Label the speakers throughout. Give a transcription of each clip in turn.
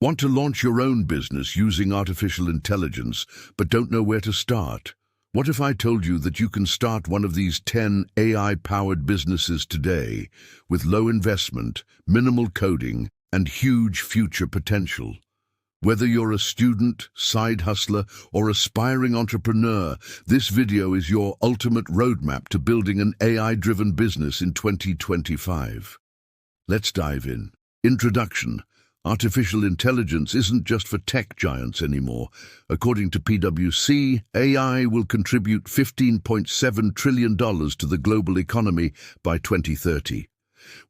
Speaker 1: Want to launch your own business using artificial intelligence, but don't know where to start? What if I told you that you can start one of these 10 AI-powered businesses today with low investment, minimal coding, and huge future potential? Whether you're a student, side hustler, or aspiring entrepreneur, this video is your ultimate roadmap to building an AI-driven business in 2025. Let's dive in. Introduction. Artificial intelligence isn't just for tech giants anymore. According to PwC, AI will contribute $15.7 trillion to the global economy by 2030.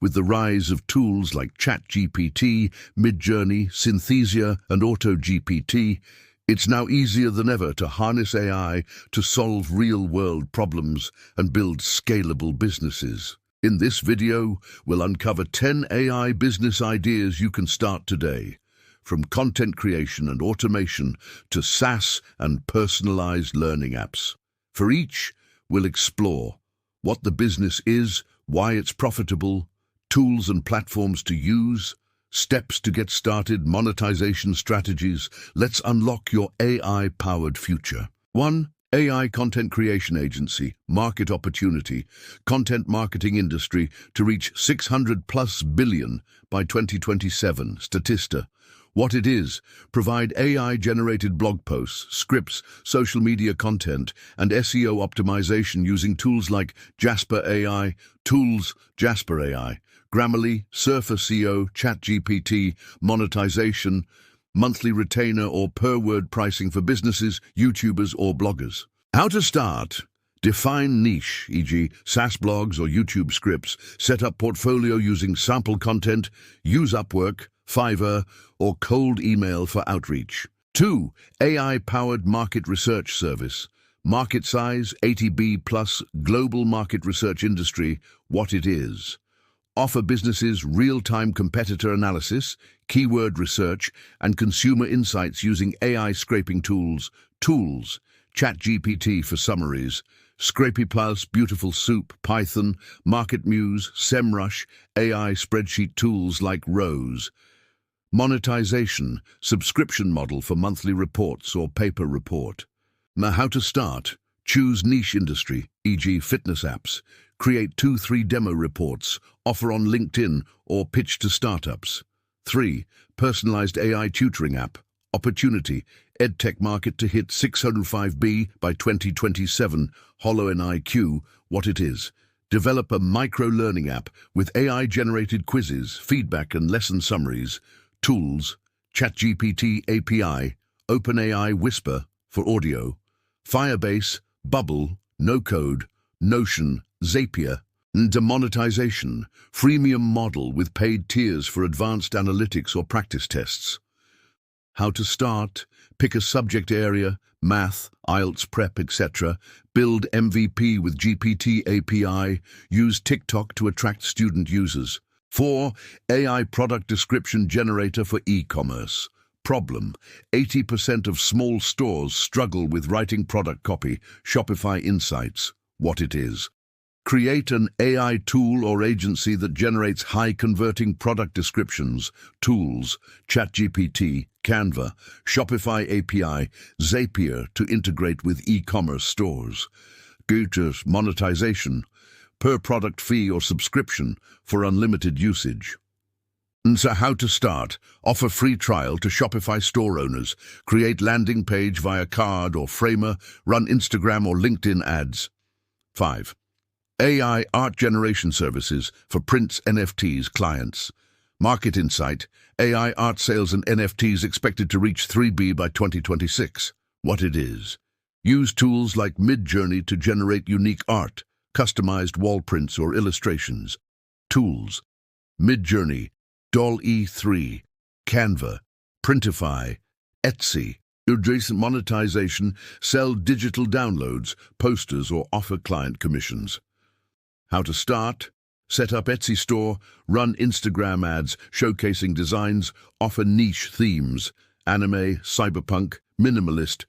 Speaker 1: With the rise of tools like ChatGPT, Midjourney, Synthesia, and AutoGPT, it's now easier than ever to harness AI to solve real-world problems and build scalable businesses. In this video, we'll uncover 10 AI business ideas you can start today, from content creation and automation to SaaS and personalized learning apps. For each, we'll explore what the business is, why it's profitable, tools and platforms to use, steps to get started, monetization strategies. Let's unlock your AI-powered future. 1. AI content creation agency, market opportunity, content marketing industry to reach $600+ billion by 2027, Statista. What it is: provide AI-generated blog posts, scripts, social media content, and SEO optimization using tools like Jasper AI, Grammarly, Surfer SEO, ChatGPT, monetization, monthly retainer or per-word pricing for businesses, YouTubers, or bloggers. How to start? Define niche, e.g. SaaS blogs or YouTube scripts. Set up portfolio using sample content. Use Upwork, Fiverr, or cold email for outreach. 2. AI-powered market research service. Market size, 80B plus, global market research industry. What it is: offer businesses real-time competitor analysis, keyword research, and consumer insights using AI scraping tools. ChatGPT for summaries, Scrapy Plus, Beautiful Soup, Python, MarketMuse, SEMrush, AI spreadsheet tools like Rose. Monetization, subscription model for monthly reports or pay-per report. Now, how to start? Choose niche industry, e.g. fitness apps. Create 2-3 demo reports, offer on LinkedIn, or pitch to startups. 3. Personalized AI tutoring app. Opportunity, EdTech market to hit $605 by 2027. HoloNIQ. What it is: develop a micro-learning app with AI-generated quizzes, feedback, and lesson summaries. Tools: ChatGPT API, OpenAI Whisper for audio, Firebase, Bubble, No-Code, Notion, Zapier. And monetization, freemium model with paid tiers for advanced analytics or practice tests. How to start? Pick a subject area, math, IELTS prep, etc. Build MVP with GPT API. Use TikTok to attract student users. 4. AI product description generator for e-commerce. Problem: 80% of small stores struggle with writing product copy. Shopify Insights. What it is: create an AI tool or agency that generates high-converting product descriptions. Tools: ChatGPT, Canva, Shopify API, Zapier to integrate with e-commerce stores. Features: monetization, per product fee or subscription for unlimited usage. And so how to start? Offer free trial to Shopify store owners. Create landing page via card or framer. Run Instagram or LinkedIn ads. 5. AI art generation services for prints, NFTs clients. Market insight: AI art sales and NFTs expected to reach $3 by 2026. What it is: use tools like Midjourney to generate unique art, customized wall prints or illustrations. Tools: Midjourney, DALL-E 3, Canva, Printify, Etsy. Adjacent monetization: sell digital downloads, posters, or offer client commissions. How to start? Set up Etsy store, run Instagram ads showcasing designs, offer niche themes, anime, cyberpunk, minimalist.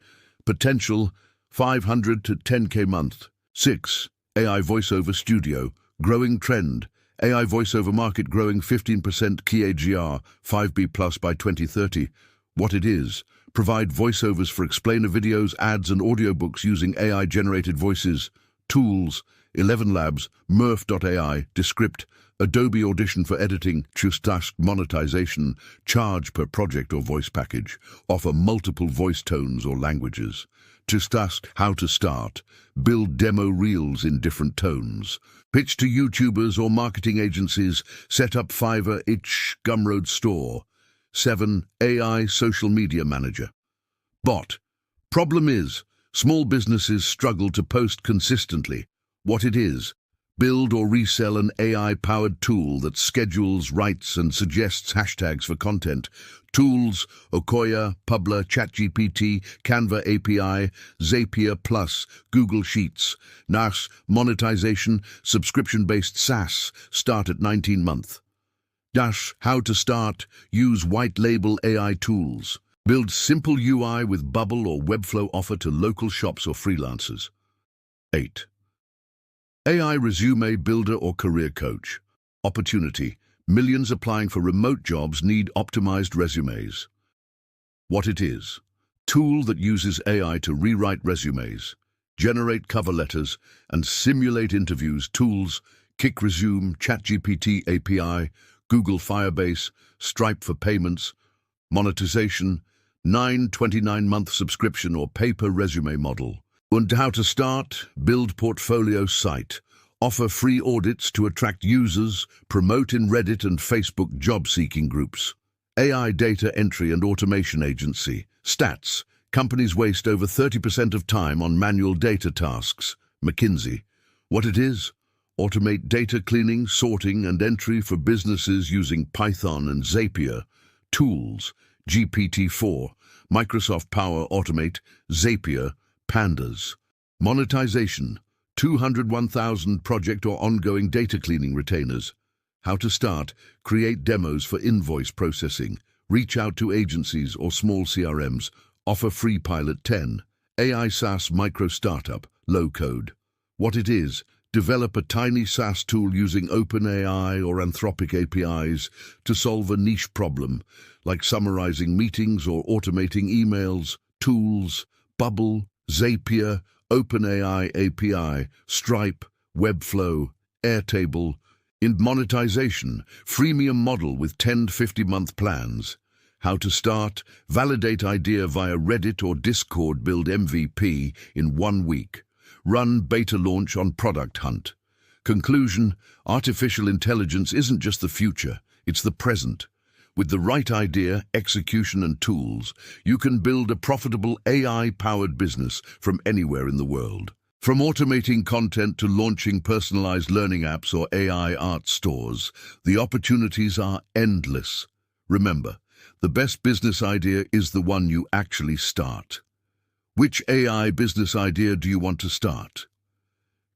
Speaker 1: Potential: 500 to 10K month. 6. AI voiceover studio, growing trend. AI voiceover market growing 15% CAGR, 5B plus by 2030. What it is: provide voiceovers for explainer videos, ads, and audiobooks using AI-generated voices. Tools: 11 Labs, Murph.ai, Descript, Adobe Audition for editing. Choose task. Monetization: charge per project or voice package. Offer multiple voice tones or languages. Choose task. How to start: build demo reels in different tones. Pitch to YouTubers or marketing agencies. Set up Fiverr, Gumroad store. 7. AI Social Media Manager. Bot. Problem is, small businesses struggle to post consistently. What it is: build or resell an AI-powered tool that schedules, writes, and suggests hashtags for content. Tools: Okoya, Publer, ChatGPT, Canva API, Zapier Plus, Google Sheets. NAS, Monetization, subscription-based SaaS, start at 19-month. How to start: use white-label AI tools. Build simple UI with Bubble or Webflow. Offer to local shops or freelancers. 8. AI Resume Builder or Career Coach. Opportunity: millions applying for remote jobs need optimized resumes. What it is: tool that uses AI to rewrite resumes, generate cover letters, and simulate interviews. Tools: Kick Resume, ChatGPT API, Google Firebase, Stripe for payments. Monetization: 29-month subscription or pay-per resume model. And how to start: build portfolio site. Offer free audits to attract users. Promote in Reddit and Facebook job-seeking groups. AI data entry and automation agency. Stats: companies waste over 30% of time on manual data tasks. McKinsey. What it is: automate data cleaning, sorting, and entry for businesses using Python and Zapier. Tools: GPT-4, Microsoft Power Automate, Zapier, Pandas. Monetization: 201,000 project or ongoing data cleaning retainers. How to start: create demos for invoice processing. Reach out to agencies or small CRMs. Offer free pilot. 10. AI SaaS micro startup, low code. What it is: develop a tiny SaaS tool using OpenAI or Anthropic APIs to solve a niche problem, like summarizing meetings or automating emails. Tools: Bubble, Zapier, OpenAI API, Stripe, Webflow, Airtable. In monetization: freemium model with 10 to 50-month plans. How to start: validate idea via Reddit or Discord. Build MVP in 1 week. Run beta launch on Product Hunt. Conclusion: artificial intelligence isn't just the future, it's the present. With the right idea, execution, and tools, you can build a profitable AI-powered business from anywhere in the world. From automating content to launching personalized learning apps or AI art stores, the opportunities are endless. Remember, the best business idea is the one you actually start. Which AI business idea do you want to start?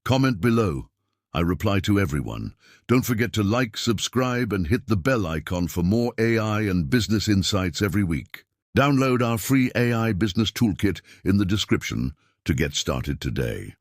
Speaker 1: Comment below. I reply to everyone. Don't forget to like, subscribe, and hit the bell icon for more AI and business insights every week. Download our free AI business toolkit in the description to get started today.